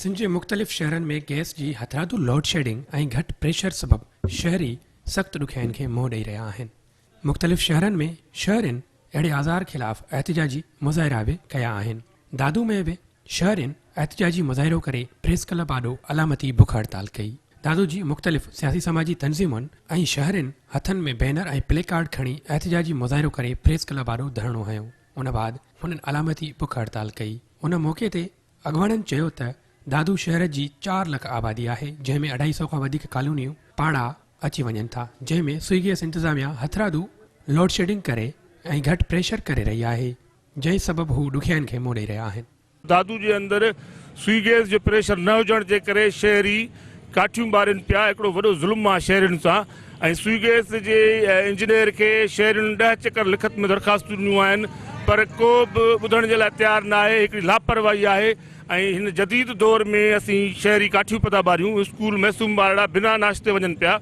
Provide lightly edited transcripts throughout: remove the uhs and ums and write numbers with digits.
सिंध जे मुख़्तलिफ़ शहरनि में गैस जी हथरादू लोड शेडिंग ऐं घटि प्रेशर सबबि शहरी सख़्तु ॾुखियाईनि खे मुंहुं ॾेई रहिया आहिनि। मुख़्तलिफ़ शहरनि में शहरियुनि अहिड़े आज़ार ख़िलाफ़ एहतिजाजी मुज़ाहिरा बि कया आहिनि। दादू में बि शहरियुनि एहतिजाजी मुज़ाहिरो करे प्रेस क्लब आॾो अलामती बुख हड़ताल कई। दादू जी मुख़्तलिफ़ सियासी समाजी तंज़ीमुनि ऐं शहरियुनि हथनि में बैनर ऐं प्ले कार्ड खणी एहतिजाजी मुज़ाहिरो करे प्रेस क्लब आॾो धरणो हयो। उन बाद हुननि अलामती बुख हड़ताल कई। उन मौक़े ते अॻवाननि चयो त दादू शहर जी 4 लख आबादी आहे, जंहिंमें 250 खां वधीक कॉलोनियूं पाड़ा अची वञनि था, जंहिंमें स्विगी गैस इंतज़ामिया हथरादू लोड शेडिंग करे ऐं घटि प्रेशर करे रही आहे, जंहिं सबबि हू ॾुखियाईनि खे मुंहुं ॾेई रहिया आहिनि। दादू जे अंदरि स्विगी गैस जो प्रेशर न हुजण जे करे शहरी काठियूं ॿारनि पिया। हिकिड़ो वॾो ज़ुल्म आहे शहरियुनि सां। ऐं स्विगी गैस जे इंजीनियर खे शहरियुनि 10 चकर लिखत में दरख़्वास्तूं ॾिनियूं आहिनि, पर को बि ॿुधण जे लाइ तयारु न आहे। हिकिड़ी लापरवाही आहे। ऐं हिन जदीद दौर में असीं शहरी काठियूं पिया ॿारियूं। स्कूल मैसूम ॿारड़ा बिना नाश्ते वञनि पिया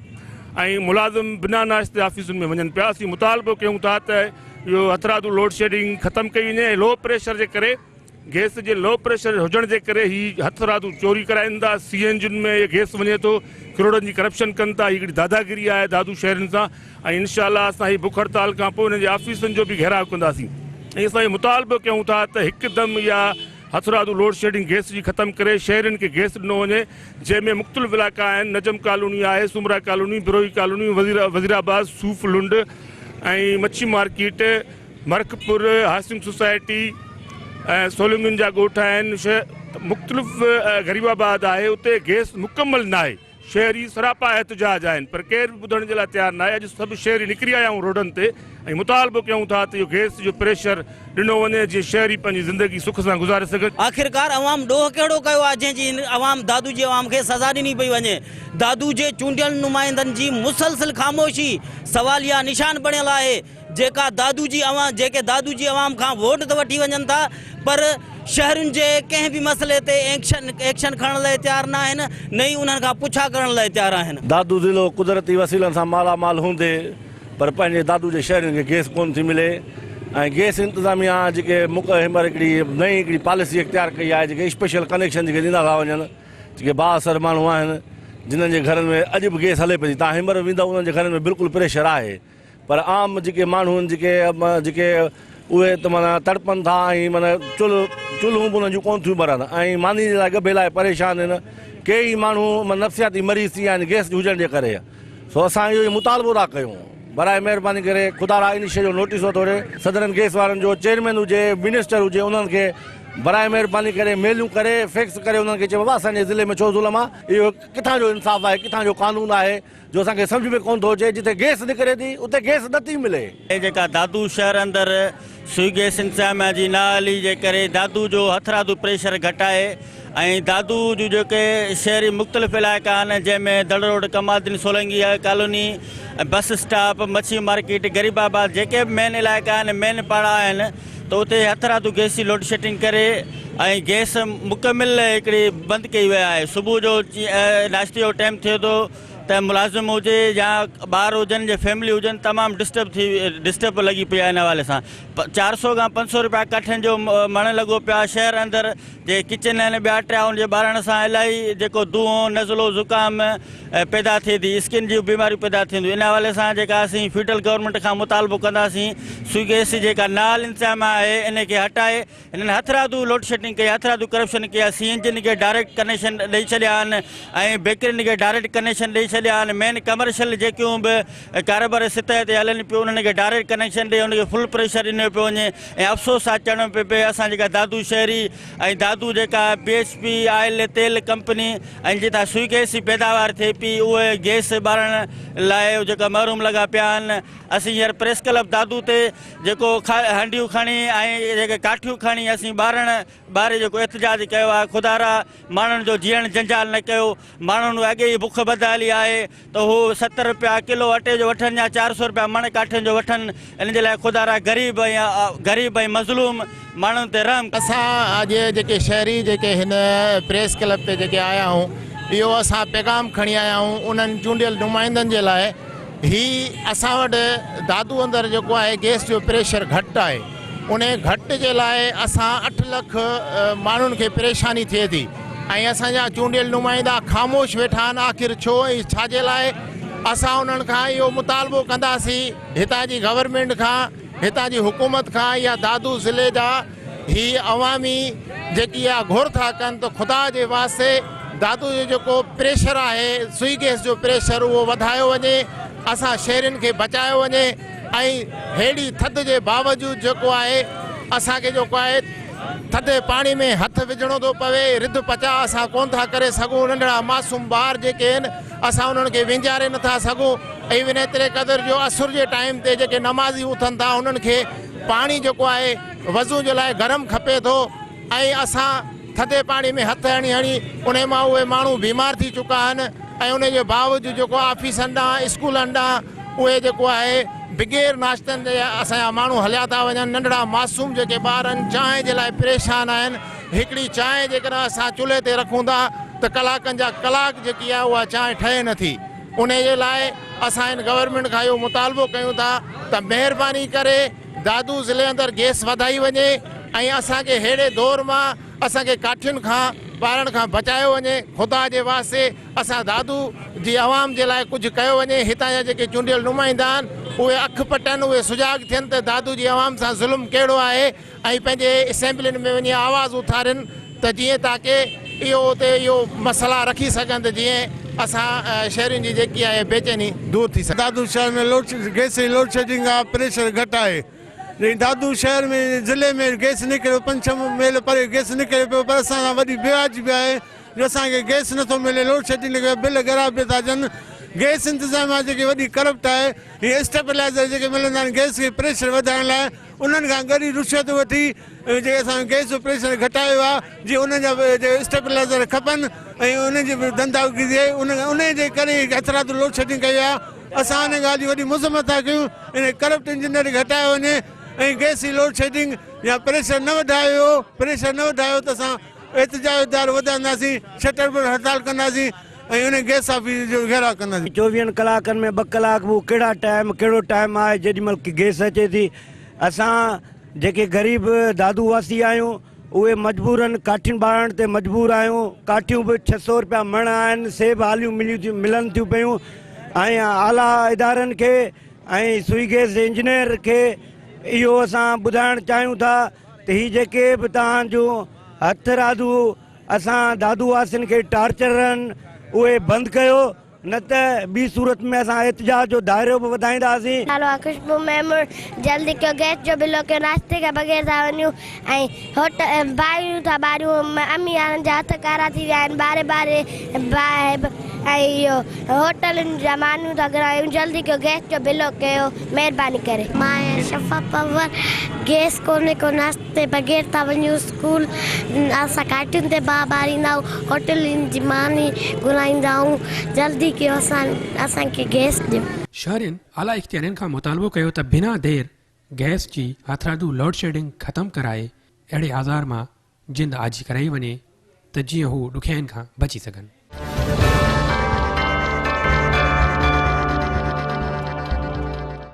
ऐं मुलाज़िम बिना नाश्ते ऑफिसुनि में वञनि पिया। असीं मुतालबो कयूं था त इहो हथरादू लोड शेडिंग ख़तमु कई वञे। लो प्रेशर जे करे, गैस जे लो प्रेशर हुजण जे करे ही हथरादू चोरी कराइनि था। CNG में इहे गैस वञे थो, करोड़नि जी करप्शन कनि था। हिकिड़ी दादागिरी आहे दादू शहरनि सां। ऐं इनशाअल्लाह असां हीअ बुख हड़ताल खां पोइ हिन जे ऑफिसनि जो बि घेराव कंदासीं। ऐं असां इहो मुतालबो कयूं था त हिकदमि इहा हथरादू लोड शेडिंग गैस जी ख़तमु करे शहरियुनि खे गैस ॾिनो वञे, जंहिंमें मुख़्तलिफ़ इलाइक़ा आहिनि। नजम कॉलोनी आहे, सुमरा कॉलोनी, बिरोही कॉलोनी, वज़ीराबाद, सूफ़ लुंड ऐं मच्छी मार्केट, मरकपुर, हासिम सोसाइटी ऐं सोलमिन जा ॻोठ आहिनि। मुख़्तलिफ़ गरीबाबाद आहे, उते गैस मुकमल न आहे। शहरी सरापा एहतिजाज आहिनि, पर केरु बि ॿुधण जे लाइ तयारु न आहे। अॼु सभु शहरी निकिरी आया आहियूं रोडनि ते ऐं मुतालबो कयूं था त इहो गैस जो प्रेशर ॾिनो वञे, जीअं शहरी पंहिंजी ज़िंदगी सुख सां गुज़ारे सघनि। आख़िरकार अवाम ॾोह कहिड़ो कयो आहे जंहिंजी अवाम दादू जी अवाम खे सज़ा ॾिनी पई वञे। दादू जे चूंडियल नुमाइंदनि जी मुसलसिल ख़ामोशी सवालिया निशान बणियल आहे। जेके दादू जी अवाम खां वोट त वठी वञनि था, पर शहरुनि जे कंहिं बि मसइले ते एक्शन खणण लाइ तयारु न आहिनि, न ई उन्हनि खां पुछा करण लाइ तयारु आहिनि। दादू ज़िलो कुदरती वसीलनि सां मालामाल हूंदे पर पंहिंजे दादू जे शहरनि खे गैस कोन थी मिले। ऐं गैस इंतज़ामिया जेके हींअर हिकिड़ी नई हिकिड़ी पॉलिसी इख़्तियार कई आहे, जेके स्पेशल कनेक्शन जेके ॾींदा था वञनि, जेके बाअसर माण्हू आहिनि जिन्हनि जे घरनि में अॼु बि गैस हले पई। तव्हां हींअर वेंदव उन्हनि जे घरनि में बिल्कुलु प्रेशर आहे, पर आम जेके माण्हू आहिनि जेके उहे त माना तड़पनि था ऐं माना चुल्हूं बि उन्हनि जूं कोन थियूं ॿरनि ऐं मानी जे लाइ गभे लाइ परेशान आहिनि। कई माण्हू नफ़सियाती मरीज़ थी विया आहिनि गैस हुजण जे करे। सो असां इहो मुतालबो था कयूं, बराए महिरबानी करे खुदारा इन शइ जो नोटिस वठो। सदरन गैस वारनि जो चेयरमैन हुजे, मिनिस्टर हुजे, उन्हनि खे बराए महिरबानी करे मेलियूं करे फैक्स करे उन्हनि खे चयो बाबा असांजे ज़िले में छो ज़ुल्म आहे। इहो किथां जो इंसाफ़ आहे, किथां जो कानून आहे जो असांखे सम्झ में कोन थो अचे। जिते गैस निकिरे थी उते गैस नथी मिले। जेका दादू शहर अंदरि स्विगी गैस इंतज़ामिया जी न हली जे करे दादू जो हथरादू प्रेशर घटि आहे। ऐं दादू जूं जेके शहरी मुख़्तलिफ़ इलाइक़ा आहिनि, जंहिंमें दड़ road, Kamaldin, Solangi colony, bus stop, मच्छी मार्केट, गरीबाबाद, जेके बि मेन इलाइक़ा आहिनि, मेन पाड़ा आहिनि, त उते हथरादू गैस जी लोड शेडिंग करे ऐं गैस मुकमिल हिकिड़ी बंदि कई वई आहे। सुबुह जो नाश्ते जो टाइम थिए थो त मुलाज़िम हुजे या ॿार हुजनि या फैमिली हुजनि, तमामु डिस्टर्ब लॻी पई आहे। इन हवाले सां 400 खां 500 रुपया काठियुनि जो मण लॻो पियो आहे। शहर अंदरि जे किचन आहिनि ॿिया टिया, उनजे ॿारनि सां इलाही जेको दूहों, नज़लो, ज़ुकाम पैदा थिए थी, स्किन जी बीमारियूं पैदा थींदियूं। इन हवाले सां जेका असीं फेडरल गवर्नमेंट खां मुतालबो कंदासीं, स्विगी गैस जेका नाल इंतज़ाम आहे इन खे हटाए। हिननि हथरादू लोड शेडिंग कई, हथरादू करप्शन कई आहे। CNG खे डायरेक्ट कनेक्शन ॾेई छॾिया आहिनि ऐं बेकरियुनि खे डायरेक्ट कनेक्शन ॾेई छॾिया आहिनि। मेन कमर्शियल जेकियूं बि कारोबार सतह ते हलनि पियूं, उन्हनि खे डायरेक्ट कनेक्शन ॾेई उनखे फुल प्रेशर ॾिनो पियो वञे। ऐं अफ़सोस आहे चवणो पियो पए असां जेका दादू शहरी ऐं दादू जेका BHP ऑयल तेल कंपनी ऐं जितां स्विगी गैस जी पैदावार थिए पई, उहे गैस ॿारण लाइ जेका महरूम लॻा पिया आहिनि। असीं हींअर प्रेस क्लब दादू ते जेको हंडियूं खणी ऐं जेके काठियूं खणी असीं ॿारे जेको एहतिजाज कयो आहे। खुदारा माण्हुनि जो जीअण जंजाल न कयो। माण्हुनि अॻे ई बुख बदहाली आहे त हू 70 रुपया किलो अटे जो वठनि या 400 रुपया मण काठियुनि जो वठनि। इन जे लाइ खुदारा ग़रीब ऐं मज़लूम माण्हुनि ते रहम। असां अॼु जेके शहरी जेके हिन प्रेस क्लब ते जेके आया आहियूं, इहो असां पैगाम खणी आया आहियूं उन्हनि चूंडियल नुमाइंदनि जे लाइ। ही असां वटि दादू अंदरि जेको आहे गैस जो प्रेशर घटि आहे, उन घटि जे लाइ असां 8 लख माण्हुनि खे परेशानी थिए थी ऐं असांजा चूंडियल नुमाइंदा ख़ामोश वेठा आहिनि। आख़िर छो ऐं छाजे लाइ? असां उन्हनि खां इहो मुतालबो कंदासीं हितां जी गवर्नमेंट खां, हितां जी हुकूमत खां या दादू ज़िले जा ही अवामी जेकी आहे घुर था कनि त ख़ुदा जे वास्ते दादू जो जेको प्रेशर आहे, सुई गैस जो प्रेशर, उहो वधायो वञे, असां शहरनि खे बचायो वञे। ऐं हेड़ी थधि जे बावजूदि जेको आहे असांखे जेको आहे थधे पाणी में हथु विझणो थो पवे। रिध पचा असां कोन था करे सघूं। नंढड़ा मासूम ॿार जेके आहिनि असां उन्हनि खे विञारे नथा सघूं। ऐं एतिरे क़दुरु जो असुर जे टाइम ते जेके नमाज़ी उथनि था उन्हनि खे पाणी जेको आहे वज़ू जे लाइ गरम खपे थो। ऐं असां थधे पाणी में हथु हणी हणी उन मां उहे माण्हू बीमार थी चुका आहिनि। ऐं उन जे बावजूदि जेको ऑफिसनि ॾांहुं स्कूलनि ॾांहुं उहे जेको आहे बिगैर नाश्तनि जे असांजा माण्हू हलिया था वञनि। नंढड़ा मासूम जेके ॿार आहिनि चांहि जे लाइ परेशान आहिनि। हिकिड़ी चांहि जेकॾहिं असां चुल्हे ते रखूं था त कलाकनि जा कलाक जेकी आहे उहा चांहि ठहे नथी। उन जे लाइ असां हिन गवर्नमेंट खां इहो मुतालबो कयूं था त महिरबानी करे दादू ज़िले अंदरि गैस वधाई वञे ऐं असांखे अहिड़े दौर मां असांखे काठियुनि खां ॿारनि खां बचायो वञे। ख़ुदा जे वास्ते असां दादू जी आवाम जे लाइ कुझु कयो वञे। हितां जा जेके चूंडियल नुमाइंदा आहिनि उहे अखि पटनि, उहे सुजाग थियनि त दादू जी आवाम सां ज़ुल्म कहिड़ो आहे ऐं पंहिंजे असेंबलियुनि में वञी आवाज़ उथारनि त जीअं ताकी इहो उते इहो मसइला रखी सघनि त जीअं असां शहरनि जी जेकी आहे बेचैनी दूर थी सघे। दादू शहर में गैस जी लोड शेडिंग आहे, प्रेशर घटि आहे। लेकिन दादू शहर में ज़िले में गैस निकिरे 5-6 मील परे गैस निकिरे पियो, पर असां सां वॾी बेवाजिबी आहे जो असांखे गैस नथो मिले। लोड शेडिंग लॻे, बिल ॻरा पिया था अचनि। गैस इंतिज़ाम आहे जेकी वॾी करप्ट आहे। हीअ स्टेबलाइज़र जेके मिलंदा आहिनि गैस खे प्रेशर वधाइण लाइ, उन्हनि खां गॾु रिश्वत वठी जेके असां गैस जो प्रेशर घटायो आहे, जीअं उन जा स्टेबलाइज़र खपनि ऐं उन जी धंधा थिए। उन जे करे हथरादू लोड शेडिंग कई आहे। असां हिन ॻाल्हि जी वॾी मज़म्मत था कयूं, इन करप्ट इंजीनियर घटायो वञे ऐं गैस जी लोड शेडिंग या प्रेशर न वधायो त असां एहतिजाज वधाईंदासीं, शटर पर हड़ताल कंदासीं ऐं उन गैस ऑफिस जो घेराव कंदासीं। 24 कलाकनि में 2 कलाक वो कहिड़ो टाइम आहे जेॾीमहिल की गैस अचे थी। असां जेके ग़रीब दादू वासी आहियूं उहे मजबूरनि काठियुनि ॿारण ते मजबूर आहियूं। काठियूं बि 600 रुपया मण आहिनि, सेब हालियूं मिलनि थियूं पियूं। ऐं आला इदारनि खे ऐं सुई गैस इंजीनियर खे इहो असां ॿुधाइणु चाहियूं था त हीअ जेके बि तव्हांजो हथरादू असां दादू वासियुनि खे टार्चर आहिनि उहे बंदि कयो, न त ॿी सूरत में असां एहतिजाज जो दायरो बि वधाईंदासीं। नालो आहे खुशबू महमूद। जल्दी कयो, गैस जो बिल कयो, नाश्ते खां बग़ैर था वञूं ऐं होटल भाइयूं था ॿारियूं अम्मी वारनि जा हथ कारा थी विया आहिनि। ॿारे ऐं इहो होटलुनि जा मानियूं था घुरायूं। जल्दी कयो, गैस जो बिल कयो महिरबानी करे। मां शफ़ा पवर। गैस कोन्हे को, नाश्ते बग़ैर था वञूं स्कूल। असां काठियुनि ते ॿारींदा आहियूं, होटलुनि जी मानी घुराईंदा आहियूं। जल्दी कयो, असांखे गैस ॾियो। शहरनि आला इख्तियारनि खां मुतालबो कयो त बिना देर गैस जी हथरादू लोड शेडिंग ख़तमु कराए अहिड़े आज़ार मां जिंद आजी कराई वञे त जीअं हू ॾुखियाईनि खां बची सघनि।